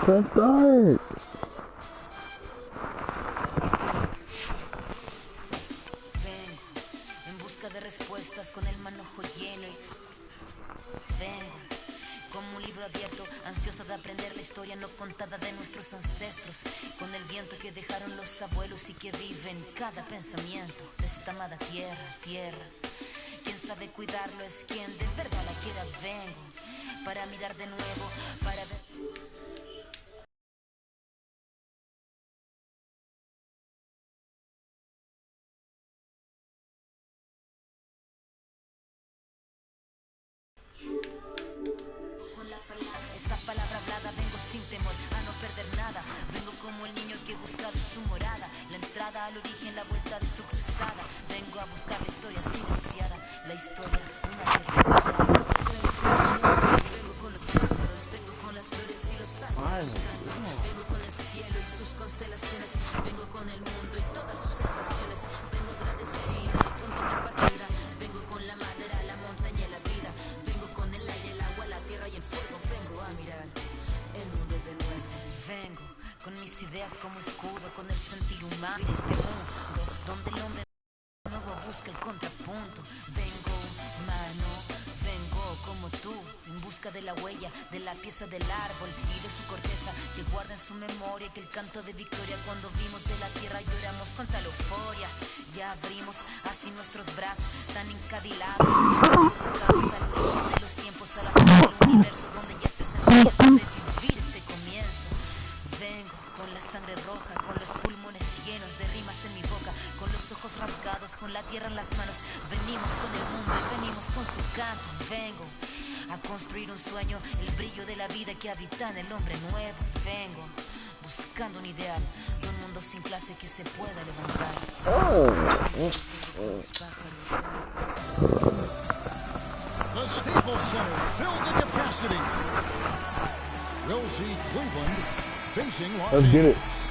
Press start. Vengo en busca de respuestas con el manojo lleno y vengo como un libro abierto, ansiosa de aprender la historia no contada de nuestros ancestros, con el viento que dejaron los abuelos y que vive en cada pensamiento de esta amada tierra. Quien sabe cuidarlo es quien de verdad la quiera. Vengo para mirar de nuevo, para ver. Esa palabra hablada, vengo sin temor a no perder nada. Vengo como el niño que busca de su morada, la entrada al origen, la vuelta de su cruzada. Vengo a buscar la historia silenciada, la historia de una tierra saqueada. Vengo con los pájaros, vengo con las flores y los árboles, sus cantos. Vengo con el cielo y sus constelaciones. Vengo con el mundo y todas sus estaciones. Vengo agradecida al punto de partida. Vengo con la madera, la montaña y la vida. Vengo con el aire, el agua, la tierra y el fuego. Vengo a mirar el mundo de nuevo. Vengo con mis ideas como escudo, con el sentir humano en este mundo donde el hombre nuevo busca el contrapunto. Vengo, mano, vengo como tú, en busca de la huella, de la pieza del árbol y de su corteza, que guarda en su memoria que el canto de victoria cuando vimos de la tierra lloramos con tal euforia. Ya abrimos así nuestros brazos tan encadilados, convocados al origen de los tiempos, a la fuerza del universo donde ya se sentimiento de vivir este comienzo. Vengo con la sangre roja, con los pulmones llenos de rimas en mi boca, con los ojos rasgados, con la tierra en las manos. Venimos con el mundo y venimos con su canto. Vengo a construir un sueño, el brillo de la vida que habita en el hombre nuevo. Vengo buscando un ideal de un mundo sin clase que se pueda levantar. Los pájaros. The Staples Center filled to capacity. We'll see Cleveland facing Los Let's get it. Angeles.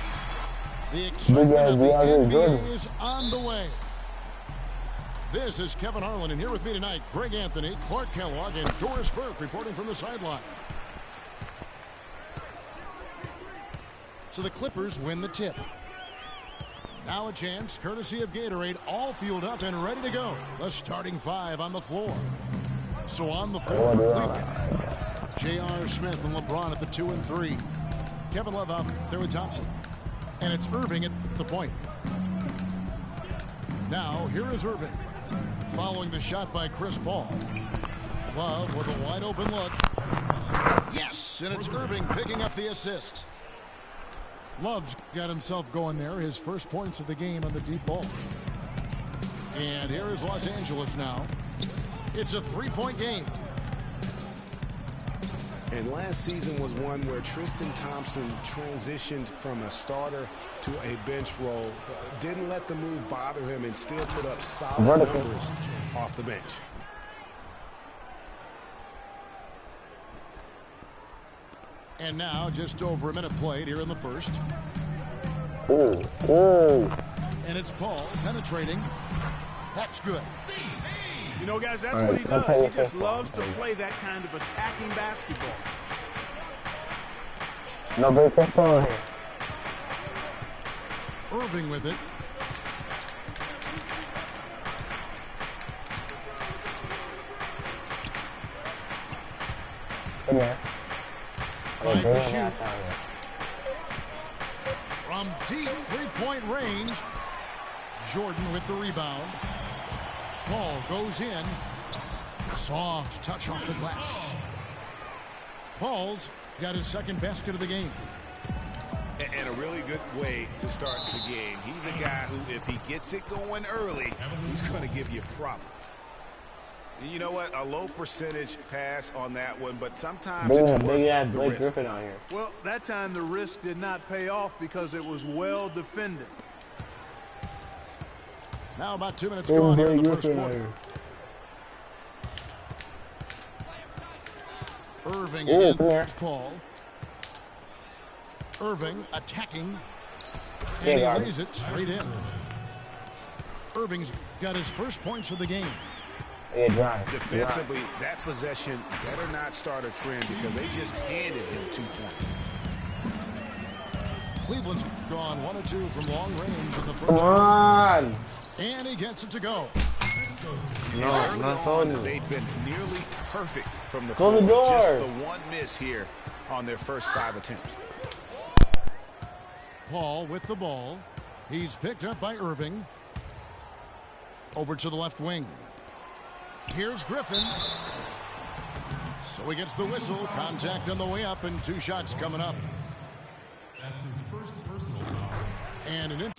The excitement of the NBA is on the way. This is Kevin Harlan, and here with me tonight, Greg Anthony, Clark Kellogg, and Doris Burke reporting from the sideline. So the Clippers win the tip. Now a chance, courtesy of Gatorade, all fueled up and ready to go. The starting five on the floor. So on the floor for Cleveland, J.R. Smith and LeBron at the 2 and 3. Kevin Love out there with Thompson. And it's Irving at the point. Now, here is Irving. Following the shot by Chris Paul. Love with a wide open look. Yes, and it's Irving picking up the assist. Love's got himself going there. His first points of the game on the deep ball. And here is Los Angeles now. It's a three-point game. And last season was one where Tristan Thompson transitioned from a starter to a bench role. Didn't let the move bother him and still put up solid numbers off the bench. And now just over a minute played here in the first. And it's Paul penetrating. That's good. You know, guys, that's what he does. He just loves to play that kind of attacking basketball. No break for Paul here. Irving with it. Come here. Five to shoot. From deep three-point range. Jordan with the rebound. Paul goes in. Soft touch off the glass. Paul's got his second basket of the game. And a really good way to start the game. He's a guy who, if he gets it going early, he's going to give you problems. You know what? A low percentage pass on that one, but sometimes it's worth the risk. Griffin out here. Well, that time the risk did not pay off because it was well defended. Now about 2 minutes gone here in the first quarter. Irving against Paul. Irving attacking. And he lays it straight in. Irving's got his first points of the game. Defensively, that possession better not start a trend because they just handed him 2 points. Cleveland's gone 1 of 2 from long range in the Come first. on. And he gets it to go. No, I'm not telling you. They've been nearly perfect from the Close the floor. door. Just the one miss here on their first 5 attempts. Paul with the ball. He's picked up by Irving. Over to the left wing. Here's Griffin. So he gets the whistle. Contact on the way up and 2 shots coming up. That's his first personal foul. And an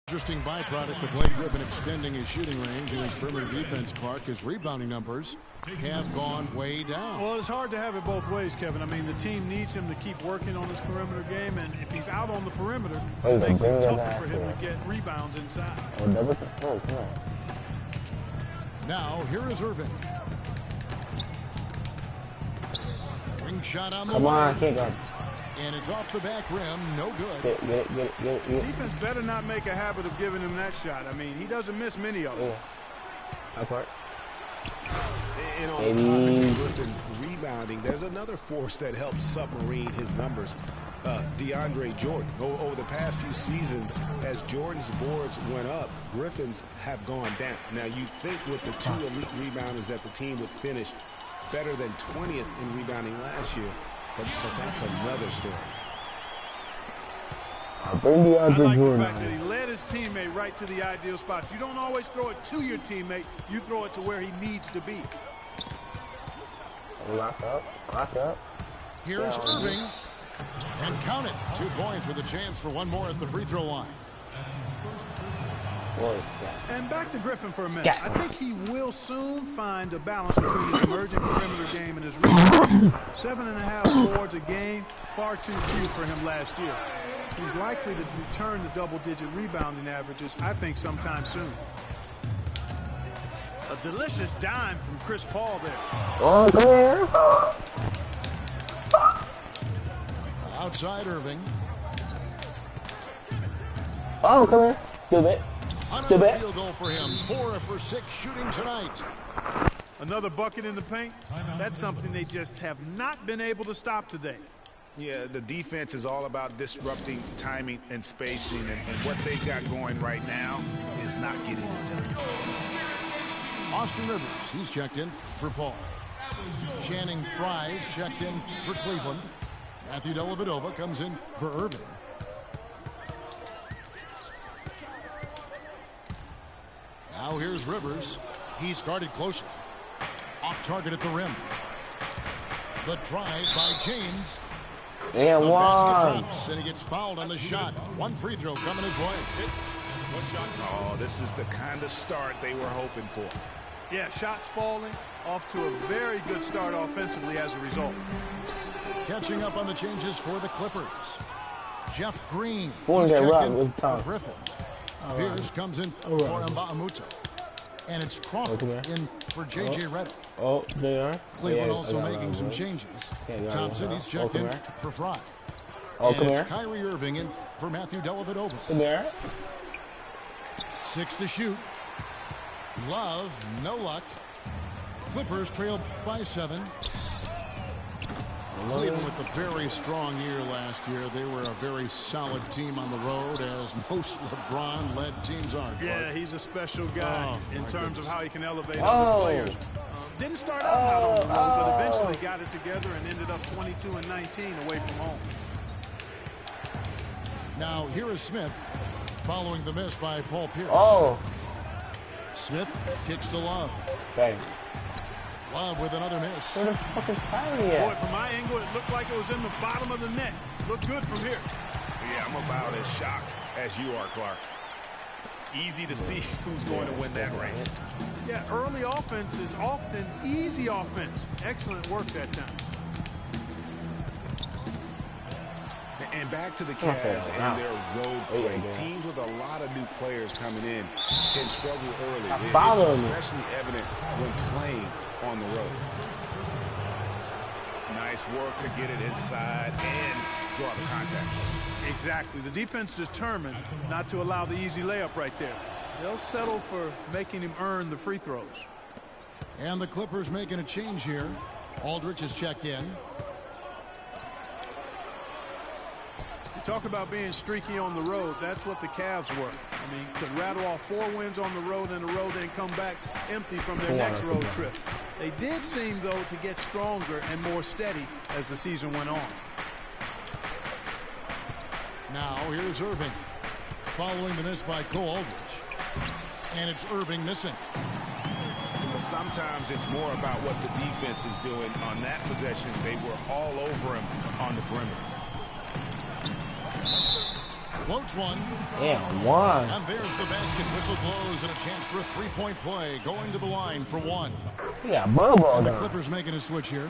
interesting byproduct of Blake Griffin extending his shooting range in his perimeter defense, Clark. His rebounding numbers have gone way down. Well, it's hard to have it both ways, Kevin. I mean, the team needs him to keep working on his perimeter game, and if he's out on the perimeter, it makes it tougher for him to get rebounds inside. Oh, come on. Now, here is Irving. Ring shot on the Come way. on, kick up. And it's off the back rim. No good. Get it. Defense better not make a habit of giving him that shot. I mean, he doesn't miss many of them. Yeah. Apart. And on Maybe. Griffin's rebounding, there's another force that helps submarine his numbers. DeAndre Jordan. Over the past few seasons, as Jordan's boards went up, Griffin's have gone down. Now, you'd think with the 2 elite rebounders that the team would finish better than 20th in rebounding last year, but that's another story. Bring the I other like the Jordan. fact that he led his teammate right to the ideal spot. You don't always throw it to your teammate. You throw it to where he needs to be. Lock up. Here's Irving. And count it. 2 points with a chance for 1 more at the free throw line. That's his first personal foul. Boy, yeah. And back to Griffin for a minute. Yeah. I think he will soon find a balance between his emerging perimeter game and his rebound. 7.5 boards a game, far too few for him last year. He's likely to return to double-digit rebounding averages, I think, sometime soon. A delicious dime from Chris Paul there. Oh, come here. Outside Irving. Oh, come here. Stupid. Another field goal for him. 4 for 6 shooting tonight. Another bucket in the paint. That's something they just have not been able to stop today. Yeah, the defense is all about disrupting timing and spacing, and what they got going right now is not getting it done. Austin Rivers, he's checked in for Paul. Channing Frye's checked in for Cleveland. Matthew Dellavedova comes in for Irving. Now here's Rivers. He's guarded closely. Off target at the rim. The drive by James. And The basket one. drops, and he gets fouled on the shot. 1 free throw coming his way. Oh, this is the kind of start they were hoping for. Yeah, shots falling, off to a very good start offensively as a result. Catching up on the changes for the Clippers. Jeff Green. Boy, He's get checked robbed in with for tough. Griffin. right. Pierce comes in for right. Mba'amuta. And it's Crawford Okay. in for J.J. Redick. Oh, JR. Cleveland Yeah, also I got making it, some bro. changes. Yeah, got it, Thompson, bro. he's checked in come here. for Fry. Oh, and come it's here. Kyrie Irving in for Matthew Dellavedova. Come here. 6 to shoot. Love, no luck. Clippers trail by 7. Cleveland with a very strong year last year. They were a very solid team on the road, as most LeBron-led teams are. Yeah, he's a special guy Oh, in my terms goodness. of how he can elevate Oh. other players. Didn't start out hot on the road, but eventually got it together and ended up 22 and 19 away from home. Now here is Smith following the miss by Paul Pierce. Oh, Smith kicks to Love. dang. Love with another miss. Where the fuck is Kyrie Boy, at? from my angle, it looked like it was in the bottom of the net. Looked good from here. Yeah, I'm about as shocked as you are, Clark. Easy to see who's going to win that race. Yeah, early offense is often easy offense. Excellent work that time. And back to the Okay, Cavs wow. and their road Yeah, play. yeah. Teams with a lot of new players coming in can struggle early. It's follow me. especially evident when playing on the road. Nice work to get it inside and draw the contact. Exactly. The defense determined not to allow the easy layup right there. They'll settle for making him earn the free throws. And the Clippers making a change here. Aldridge is checked in. Talk about being streaky on the road. That's what the Cavs were. I mean, could rattle off 4 wins on the road in a row, then come back empty from their next road trip. They did seem, though, to get stronger and more steady as the season went on. Now here's Irving. Following the miss by Cole Aldridge. And it's Irving missing. Sometimes it's more about what the defense is doing. On that possession, they were all over him on the perimeter. Floats one. Damn, one. And there's the basket. Whistle blows and a chance for a three-point play. Going to the line for one. Yeah, ball The down. Clippers making a switch here.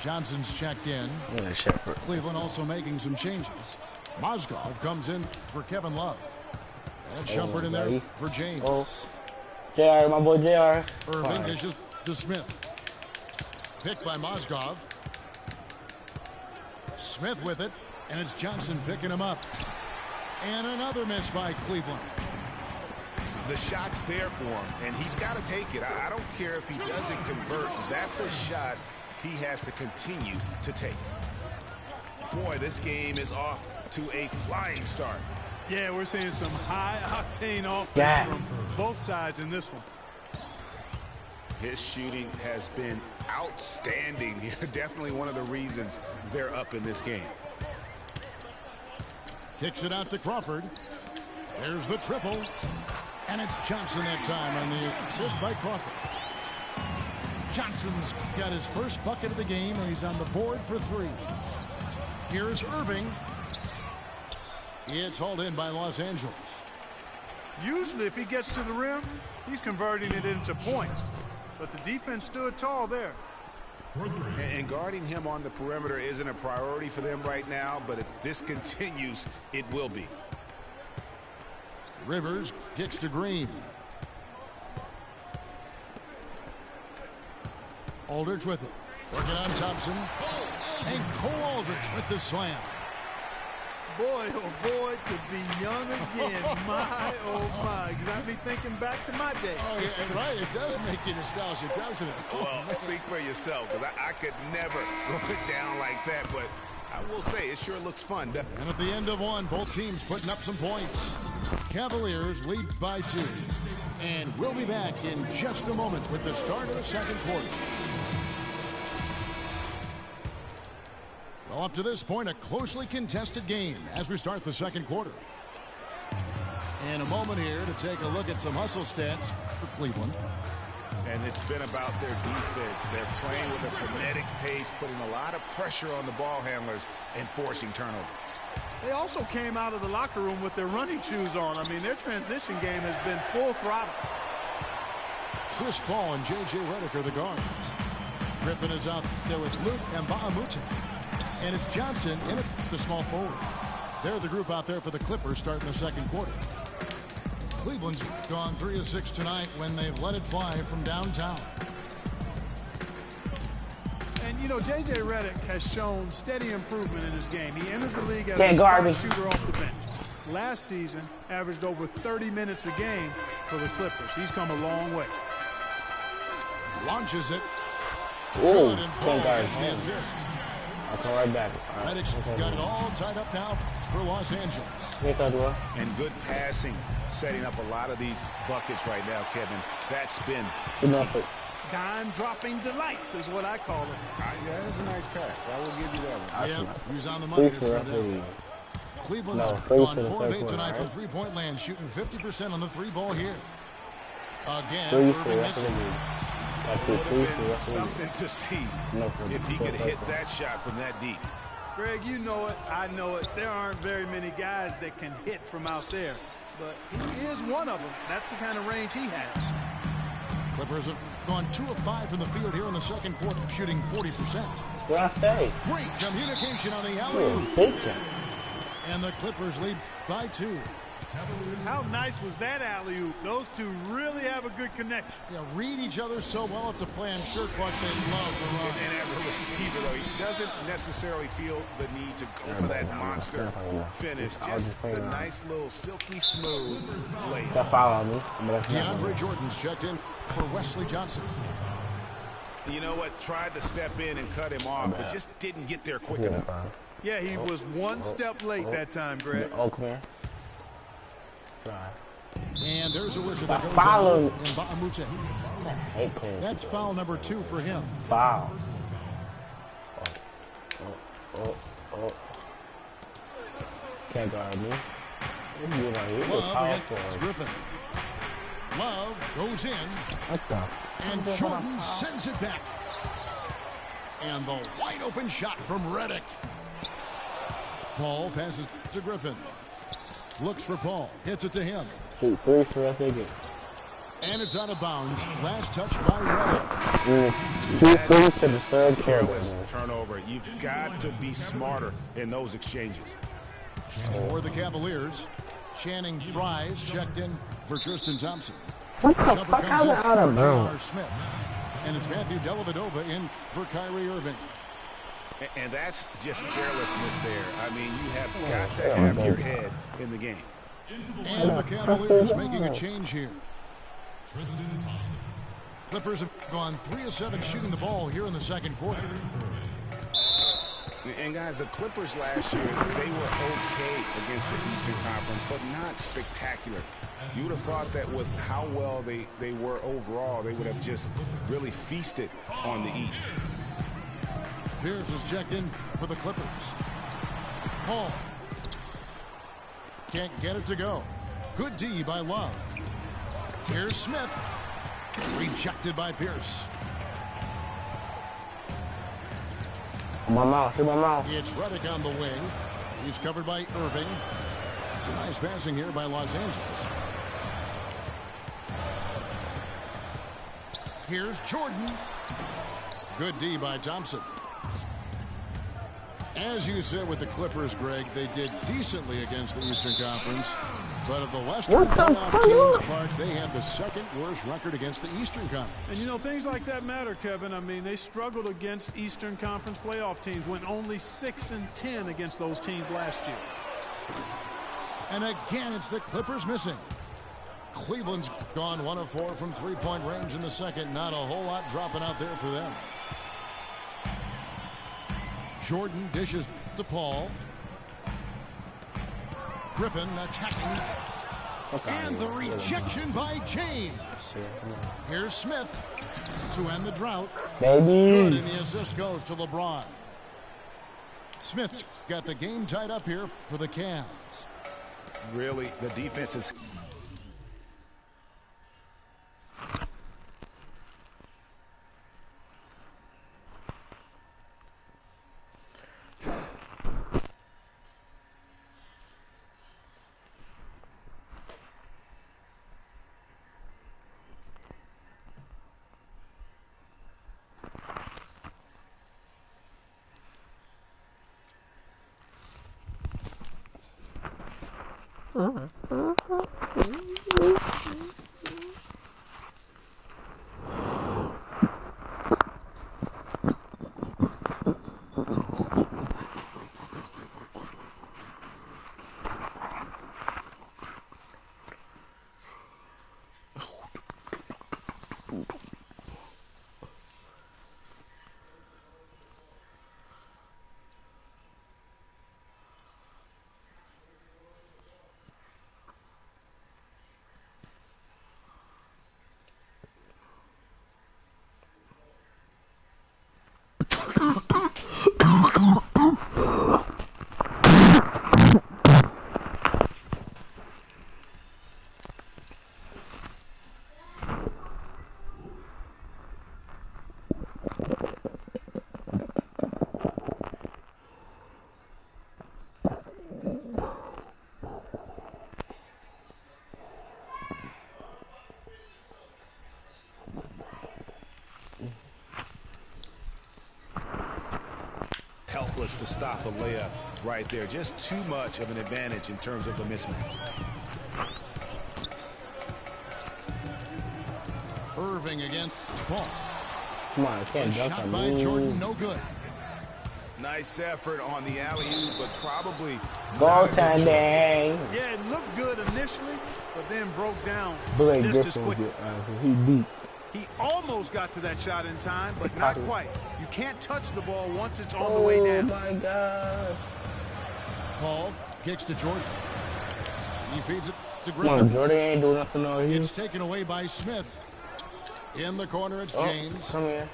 Johnson's checked in. Yeah, Shepherd. Cleveland also making some changes. Mozgov comes in for Kevin Love. And Shumpert in there buddy. for James. Oh. JR, my boy JR. Irving Fine. dishes to Smith. Picked by Mozgov. Smith with it. And it's Johnson picking him up. And another miss by Cleveland. The shot's there for him, and he's got to take it. I don't care if he doesn't convert. That's a shot he has to continue to take. Boy, this game is off to a flying start. Yeah, we're seeing some high-octane offense Yeah. from both sides in this one. His shooting has been outstanding here. Definitely one of the reasons they're up in this game. Kicks it out to Crawford. There's the triple. And it's Johnson that time on the assist by Crawford. Johnson's got his first bucket of the game, and he's on the board for 3. Here's Irving. It's hauled in by Los Angeles. Usually, if he gets to the rim, he's converting it into points. But the defense stood tall there. And guarding him on the perimeter isn't a priority for them right now, but if this continues, it will be. Rivers kicks to Green. Aldridge with it. Working on Thompson. And Cole Aldridge with the slam. Boy, oh boy, to be young again. My, oh my. Got me thinking back to my days. Oh, yeah, right. It does make you nostalgic, doesn't it? Well, speak for yourself, because I could never throw it down like that, but I will say it sure looks fun. And at the end of one, both teams putting up some points. Cavaliers lead by 2. And we'll be back in just a moment with the start of the second quarter. Well, up to this point, a closely contested game as we start the second quarter. In a moment here to take a look at some hustle stats for Cleveland. And it's been about their defense. They're playing with a frenetic pace, putting a lot of pressure on the ball handlers and forcing turnovers. They also came out of the locker room with their running shoes on. I mean, their transition game has been full throttle. Chris Paul and J.J. Redick are the guards. Griffin is out there with Luke and Bahamute. And it's Johnson in it, the small forward. They're the group out there for the Clippers starting the second quarter. Cleveland's gone 3 of 6 tonight when they've let it fly from downtown. And, you know, J.J. Redick has shown steady improvement in his game. He entered the league as Can't a guard me. shooter off the bench. Last season, averaged over 30 minutes a game for the Clippers. He's come a long way. Launches it. Ooh, Good, and Paul can't guard gets the him. assist. I'll come right back. All right. Redick's Okay. got it all tied up now for Los Angeles. Here comes one. And good passing, setting up a lot of these buckets right now, Kevin. That's been Enough. Dime-dropping delights is what I call it. yeah, that's a nice pass. I will give you that one. Yeah, he's on the money. Three That's for no doubt. referee. Cleveland's No, three gone for the 4 of 8 third tonight quarter, from right? three-point land, shooting 50% on the 3-ball here. Again, Three for Irving missing. referee. That's It it. would Three have for been referee. something to see No, for if he for could hit referee. that shot from that deep. Greg, you know it. I know it. There aren't very many guys that can hit from out there. But he is one of them. That's the kind of range he has. Clippers have gone 2 of 5 from the field here in the second quarter, shooting 40%. What I say? Great communication on the Ooh, alley-oop. big time. And the Clippers lead by 2. How nice was that alley-oop? Those two really have a good connection. Yeah, read each other so well. It's a play I'm sure Clark they love to run. And as a receiver, though, he doesn't necessarily feel the need to go for that monster finish. Just the nice little silky smooth layup. That foul on me. But that's not DeAndre Jordan's checked in for Wesley Johnson. You know what? Tried to step in and cut him off, but just didn't get there quick enough. Yeah, he was one step late that time, Greg. Oh, come here. And there's a whistle that goes Foul. out. And I hate clearing. that's foul number 2 for him. Foul. Oh. Can't guard me. Love against Griffin. Love goes in. What the? And Jordan sends it back. And the wide open shot from Reddick. Paul passes to Griffin. Looks for Paul. Hits it to him. Shoot 3 for us again. And it's out of bounds. Last touch by Reddick. 2 threes to the third quarter. Turnover. You've got to be smarter in those exchanges. For the Cavaliers, Channing Fries checked in for Tristan Thompson. What the Jumper fuck? comes I'm in out of for J.R. bounds. Smith. And it's Matthew Dellavedova in for Kyrie Irving. And that's just carelessness there. I mean, you have got to have your head in the game. And the Cavaliers making a change here. Tristan Thompson. Clippers have gone 3 of 7 shooting the ball here in the second quarter. And guys, the Clippers last year, they were okay against the Eastern Conference, but not spectacular. You would have thought that with how well they were overall, they would have just really feasted on the East. Pierce is checked in for the Clippers. Paul. Can't get it to go. Good D by Love. Here's Smith. Rejected by Pierce. My mouth, see my mouth. It's Reddick on the wing. He's covered by Irving. Nice passing here by Los Angeles. Here's Jordan. Good D by Thompson. As you said with the Clippers, Greg, they did decently against the Eastern Conference. But of the Western playoff teams, Clark, they had the second worst record against the Eastern Conference. And, you know, things like that matter, Kevin. I mean, they struggled against Eastern Conference playoff teams, went only 6-10 against those teams last year. And again, it's the Clippers missing. Cleveland's gone 1 of 4 from three-point range in the second. Not a whole lot dropping out there for them. Jordan dishes to Paul. Griffin attacking. And the rejection by James. Here's Smith to end the drought. Good, Baby. and the assist goes to LeBron. Smith's got the game tied up here for the Cavs. Really, the defense is... helpless to stop a layup right there. Just too much of an advantage in terms of the mismatch. Irving against Paul. Come on, I can't A dunk shot on by me. Jordan, no good. Nice effort on the alley-oop, but probably Ball not a good choice. standing. Yeah, it looked good initially, but then broke down Blake just as Griffin, quickly. he deep. He almost got to that shot in time, but not quite. You can't touch the ball once it's on the way down. Oh, my God. Paul kicks to Jordan. He feeds it to Come on, Griffin. Jordan ain't doing nothing over here. It's taken away by Smith. In the corner, it's Oh, James. come here.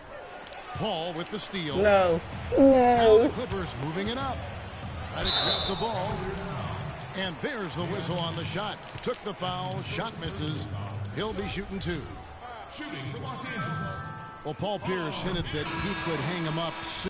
Paul with the steal. No. Now the No. Clippers moving it up. Redick's got the ball. And there's the whistle on the shot. Took the foul. Shot misses. He'll be shooting 2. Shooting for Los Angeles. Well, Paul Pierce hinted that he could hang him up soon.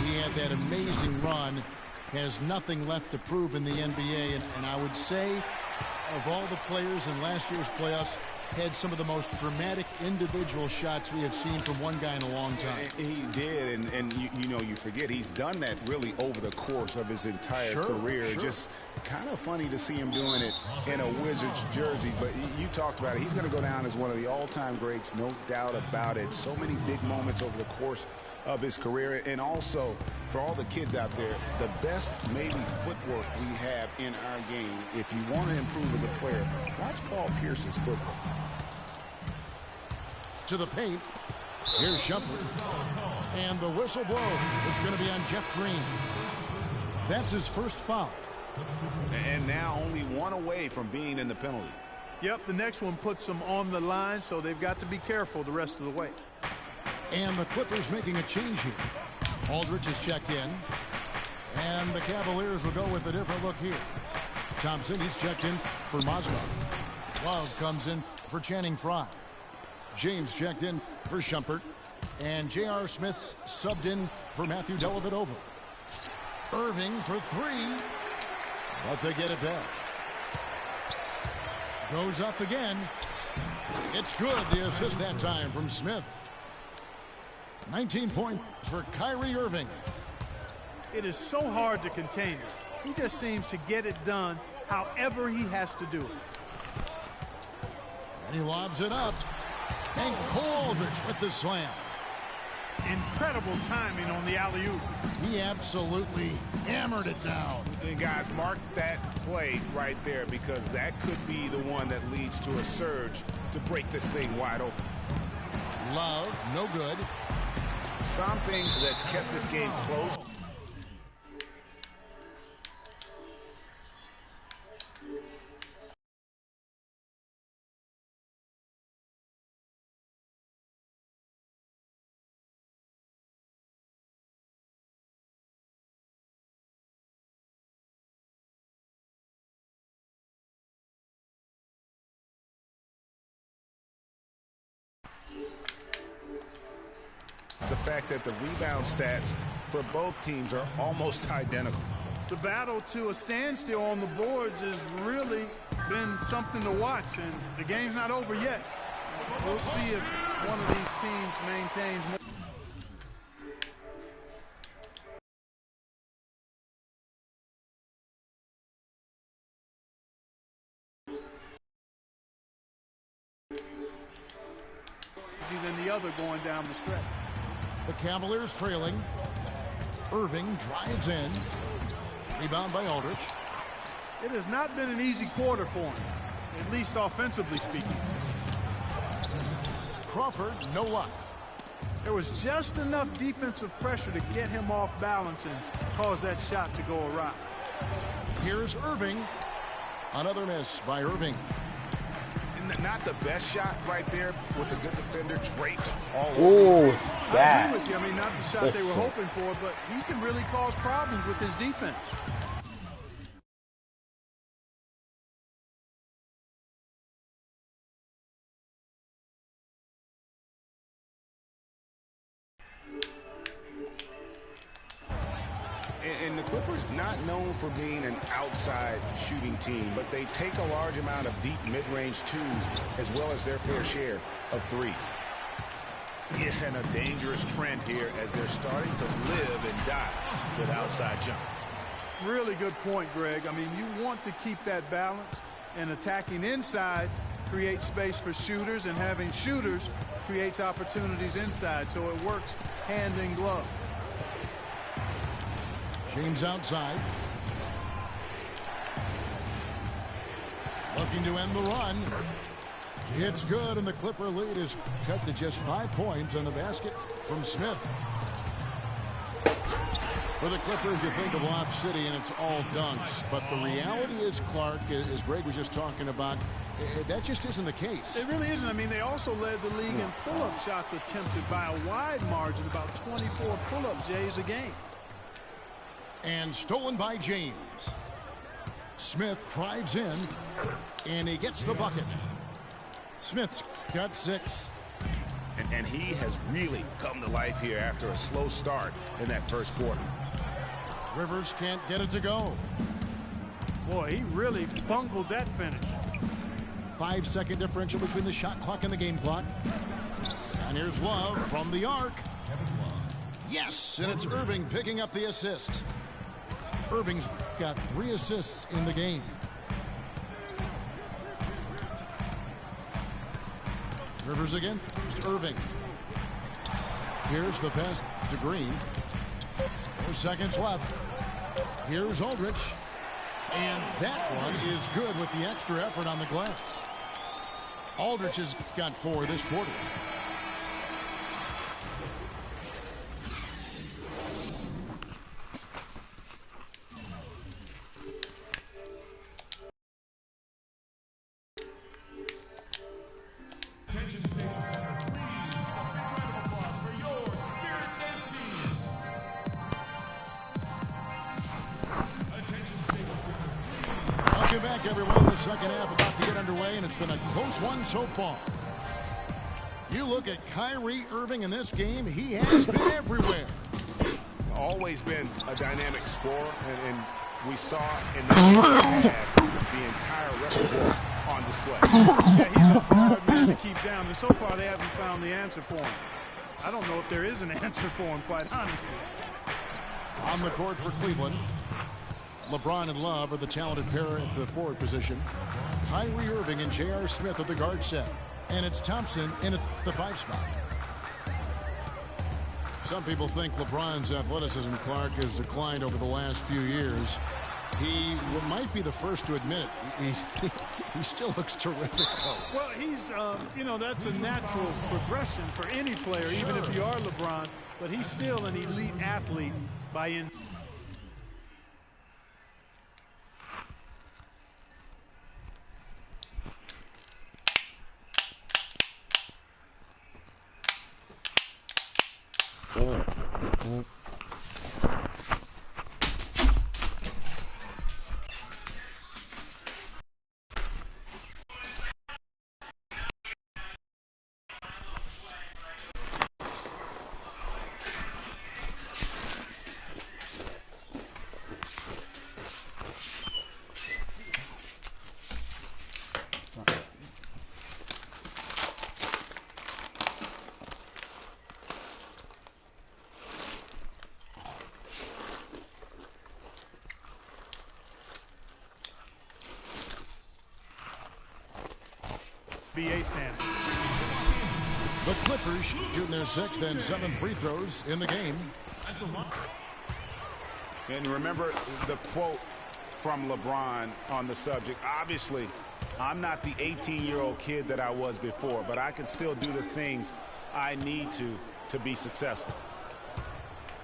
He had that amazing run, has nothing left to prove in the NBA, and I would say of all the players in last year's playoffs, had some of the most dramatic individual shots we have seen from one guy in a long time. He did, and you know, you forget he's done that really over the course of his entire career. Sure. Just kind of funny to see him doing it in a Wizards jersey, but you talked about it. He's going to go down as one of the all-time greats, no doubt about it. So many big moments over the course of his career. And also, for all the kids out there, the best maybe footwork we have in our game, if you want to improve as a player, watch Paul Pierce's footwork. To the paint. Here's Shumpert. And the whistle blows. It's going to be on Jeff Green. That's his first foul. And now only one away from being in the penalty. Yep, the next one puts them on the line, so they've got to be careful the rest of the way. And the Clippers making a change here. Aldridge is checked in. And the Cavaliers will go with a different look here. Thompson, he's checked in for Mozgov. Love comes in for Channing Frye. James checked in for Shumpert. And J.R. Smith's subbed in for Matthew Dellavedova. Irving for 3. But they get it back. Goes up again. It's good. The assist that time from Smith. 19 points for Kyrie Irving. It is so hard to contain him. He just seems to get it done however he has to do it. And he lobs it up. And Aldridge with the slam. Incredible timing on the alley-oop. He absolutely hammered it down. And guys, mark that play right there, because that could be the one that leads to a surge to break this thing wide open. Love, no good. Something that's kept this game close. The fact that the rebound stats for both teams are almost identical. The battle to a standstill on the boards has really been something to watch, and the game's not over yet. We'll see if one of these teams maintains more. Than the other going down the stretch. The Cavaliers trailing. Irving drives in. Rebound by Aldridge. It has not been an easy quarter for him, at least offensively speaking. Crawford, no luck. There was just enough defensive pressure to get him off balance and cause that shot to go awry. Here's Irving. Another miss by Irving. Not the best shot right there, with a good defender draped all over. Ooh, I that. agree with you. I mean, not the shot they were hoping for, but he can really cause problems with his defense. And the Clippers not known for being an outside shooting team, but they take a large amount of deep mid-range twos as well as their fair share of three. Yeah, and a dangerous trend here as they're starting to live and die with outside jumpers. Really good point, Greg. I mean, you want to keep that balance, and attacking inside creates space for shooters, and having shooters creates opportunities inside, so it works hand in glove. James outside. Looking to end the run. It's good, and the Clipper lead is cut to just 5 points on the basket from Smith. For the Clippers, you think of Lob City, and it's all dunks. But the reality is, Clark, as Greg was just talking about, that just isn't the case. It really isn't. I mean, they also led the league in pull-up shots attempted by a wide margin, about 24 pull-up Jays a game. And stolen by James. Smith drives in, and he gets the bucket. Smith's got 6. And he has really come to life here after a slow start in that first quarter. Rivers can't get it to go. Boy, he really bungled that finish. 5-second differential between the shot clock and the game clock. And here's Love from the arc. Yes, and it's Irving picking up the assist. Irving's got 3 assists in the game. Rivers again. It's Irving. Here's the pass to Green. 4 seconds left. Here's Aldridge. And that one is good with the extra effort on the glass. Aldridge has got 4 this quarter. Back, everyone. The second half about to get underway, and it's been a close one so far. You look at Kyrie Irving in this game, he has been everywhere. Always been a dynamic scorer, and we saw in the half the entire repertoire on display. Yeah, he's a hard man to keep down, and so far they haven't found the answer for him. I don't know if there is an answer for him, quite honestly. On the court for Cleveland, LeBron and Love are the talented pair at the forward position. Kyrie Irving and J.R. Smith at the guard set. And it's Thompson in at the 5 spot. Some people think LeBron's athleticism, Clark, has declined over the last few years. He might be the first to admit it. He still looks terrific, though. Well, he's, that's a natural progression for any player, even if you are LeBron. But he's still an elite athlete by in. NBA standard. The Clippers shooting their 6th and 7th free throws in the game. And remember the quote from LeBron on the subject. Obviously, I'm not the 18-year-old kid that I was before, but I can still do the things I need to be successful.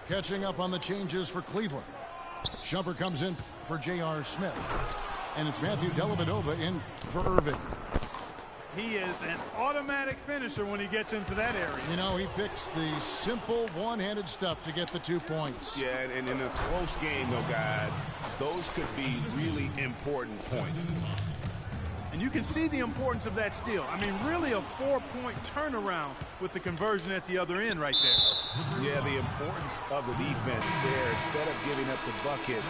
Catching up on the changes for Cleveland. Shumpert comes in for J.R. Smith. And it's Matthew Dellavedova in for Irving. He is an automatic finisher when he gets into that area. You know, he picks the simple one-handed stuff to get the 2 points. Yeah, and in a close game, though, guys, those could be really important points. And you can see the importance of that steal. I mean, really a 4-point turnaround with the conversion at the other end right there. Yeah, the importance of the defense there. Instead of giving up the bucket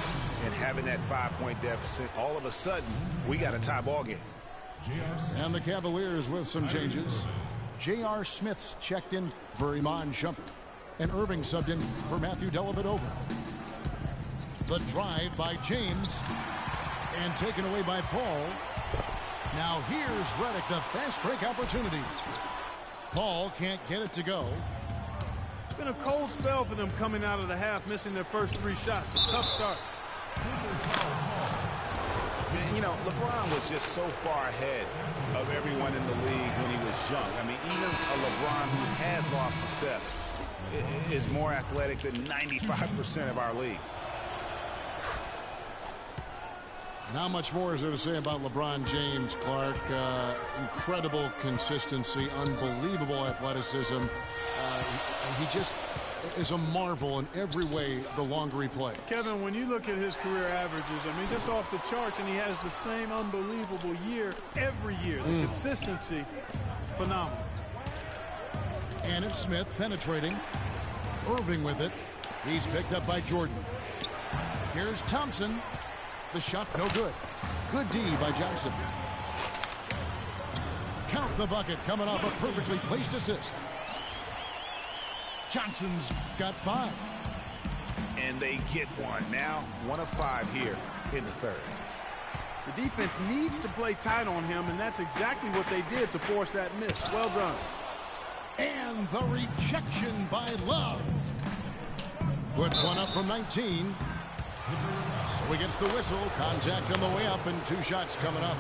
and having that 5-point deficit, all of a sudden, we got a tie ball game. And the Cavaliers with some changes. J.R. Smith's checked in for Iman Shumpert. And Irving subbed in for Matthew Dellavedova. The drive by James. And taken away by Paul. Now here's Redick, the fast break opportunity. Paul can't get it to go. It's been a cold spell for them coming out of the half, missing their first 3 shots. A tough start. You know, LeBron was just so far ahead of everyone in the league when he was young. I mean, even a LeBron who has lost a step is more athletic than 95% of our league. And how much more is there to say about LeBron James, Clark? Incredible consistency, unbelievable athleticism. He just is a marvel in every way the longer he plays. Kevin, when you look at his career averages, I mean, just off the charts, and he has the same unbelievable year every year. The consistency, phenomenal. And it's Smith penetrating. Irving with it. He's picked up by Jordan. Here's Thompson. The shot no good. Good D by Johnson. Count the bucket coming off a perfectly placed assist. Johnson's got 5. And they get one. Now 1 of 5 here in the third. The defense needs to play tight on him, and that's exactly what they did to force that miss. Well done. And the rejection by Love. Puts one up from 19. So he gets the whistle. Contact on the way up, and 2 shots coming up.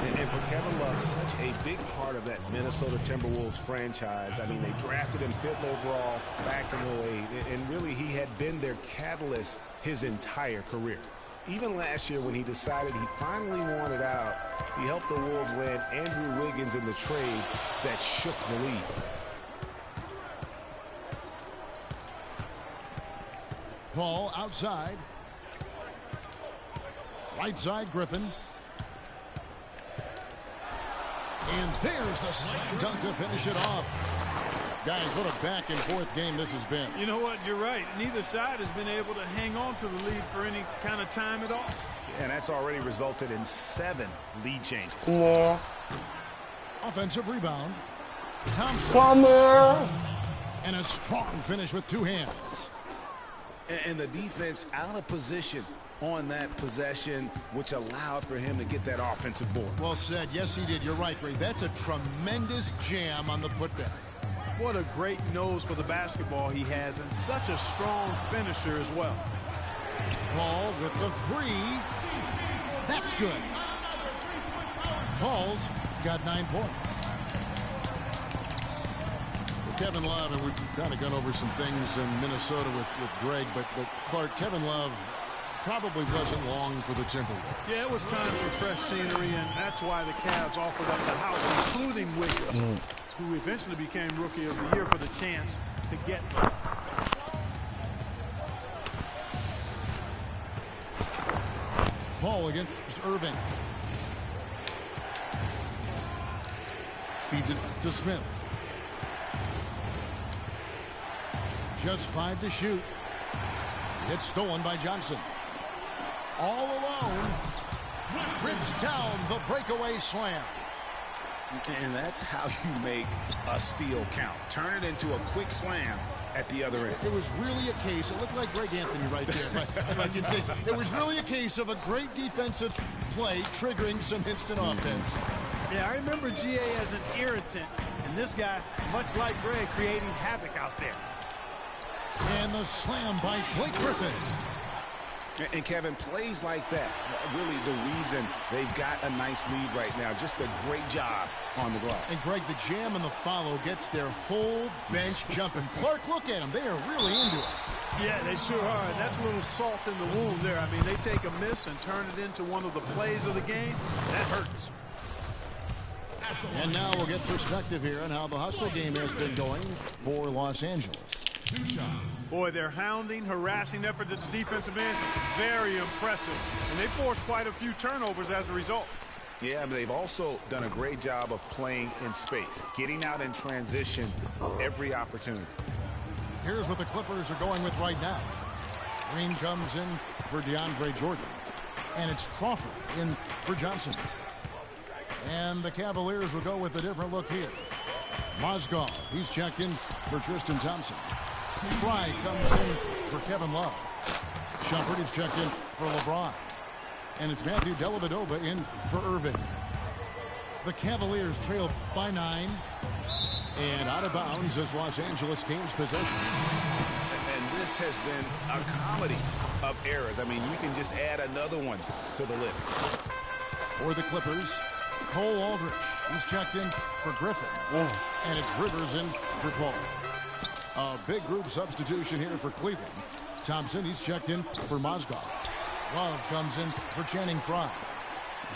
And for Kevin Love, such a big part of that Minnesota Timberwolves franchise. I mean, they drafted him 5th overall back in 08, and really he had been their catalyst his entire career. Even last year when he decided he finally wanted out, he helped the Wolves land Andrew Wiggins in the trade that shook the league. Paul outside. Right side, Griffin. And there's the slam dunk to finish it off. Guys, what a back-and-forth game this has been. You know what? You're right. Neither side has been able to hang on to the lead for any kind of time at all. And that's already resulted in 7 lead changes. Yeah. Offensive rebound. Thompson. Come on. And a strong finish with 2 hands. And the defense out of position on that possession, which allowed for him to get that offensive board. Well said. Yes, he did. You're right, Ray. That's a tremendous jam on the putback. What a great nose for the basketball he has, and such a strong finisher as well. Paul with the 3. That's good. Paul's got 9 points. Kevin Love, and we've kind of gone over some things in Minnesota with Greg, but Clark, Kevin Love probably wasn't long for the Timberwolves. Yeah, it was time for fresh scenery, and that's why the Cavs offered up the house, including Wiggins, who eventually became Rookie of the Year, for the chance to get them. Paul against Irving. Feeds it to Smith. Just 5 to shoot. It's stolen by Johnson. All alone. Rips down the breakaway slam. And that's how you make a steal count. Turn it into a quick slam at the other end. It was really a case. It looked like Greg Anthony right there. If I can say so. It was really a case of a great defensive play triggering some instant offense. Yeah, I remember GA as an irritant, and this guy, much like Greg, creating havoc out there. And the slam by Blake Griffin. And Kevin, plays like that, really the reason they've got a nice lead right now. Just a great job on the glass. And Greg, the jam and the follow gets their whole bench jumping. Clark, look at them. They are really into it. Yeah, they sure are. And that's a little salt in the wound there. I mean, they take a miss and turn it into one of the plays of the game. That hurts. And now we'll get perspective here on how the hustle game has been going for Los Angeles. 2 shots. Boy, their hounding, harassing effort at the defensive end, very impressive. And they forced quite a few turnovers as a result. Yeah, but they've also done a great job of playing in space, getting out in transition every opportunity. Here's what the Clippers are going with right now. Green comes in for DeAndre Jordan. And it's Crawford in for Johnson. And the Cavaliers will go with a different look here. Mozgov, he's checked in for Tristan Thompson. Fry comes in for Kevin Love. Shumpert is checked in for LeBron. And it's Matthew Dellavedova in for Irving. The Cavaliers trail by 9. And out of bounds as Los Angeles gains possession. And this has been a comedy of errors. I mean, you can just add another one to the list. For the Clippers, Cole Aldrich. He's checked in for Griffin. And it's Rivers in for Cole. A big group substitution here for Cleveland. Thompson, he's checked in for Mozgov. Love comes in for Channing Frye.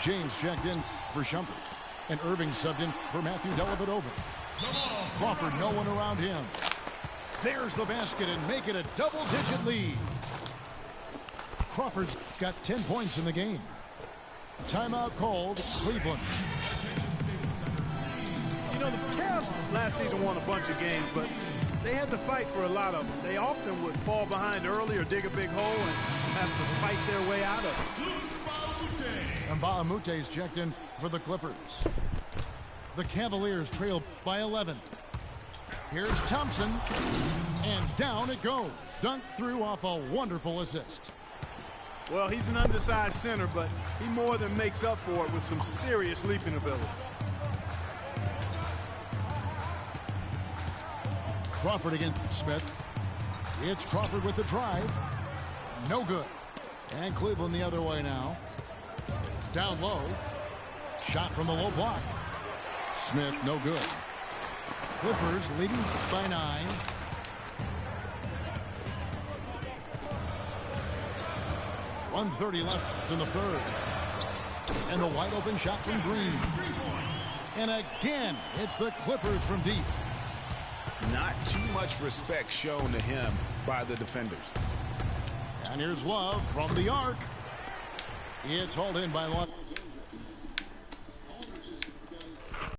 James checked in for Shumpert. And Irving subbed in for Matthew Dellavedova. Crawford, no one around him. There's the basket and make it a double-digit lead. Crawford's got 10 points in the game. Timeout called, Cleveland. You know, the Cavs last season won a bunch of games, but they had to fight for a lot of them. They often would fall behind early or dig a big hole and have to fight their way out of it. And Mbah-a-Moute's checked in for the Clippers. The Cavaliers trail by 11. Here's Thompson, and down it goes. Dunked through off a wonderful assist. Well, he's an undersized center, but he more than makes up for it with some serious leaping ability. Crawford against Smith. It's Crawford with the drive. No good. And Cleveland the other way now. Down low. Shot from the low block. Smith, no good. Clippers leading by 9. .130 left in the third. And the wide open shot from Green. And again, it's the Clippers from deep. Not too much respect shown to him by the defenders. And here's Love from the arc. It's hauled in by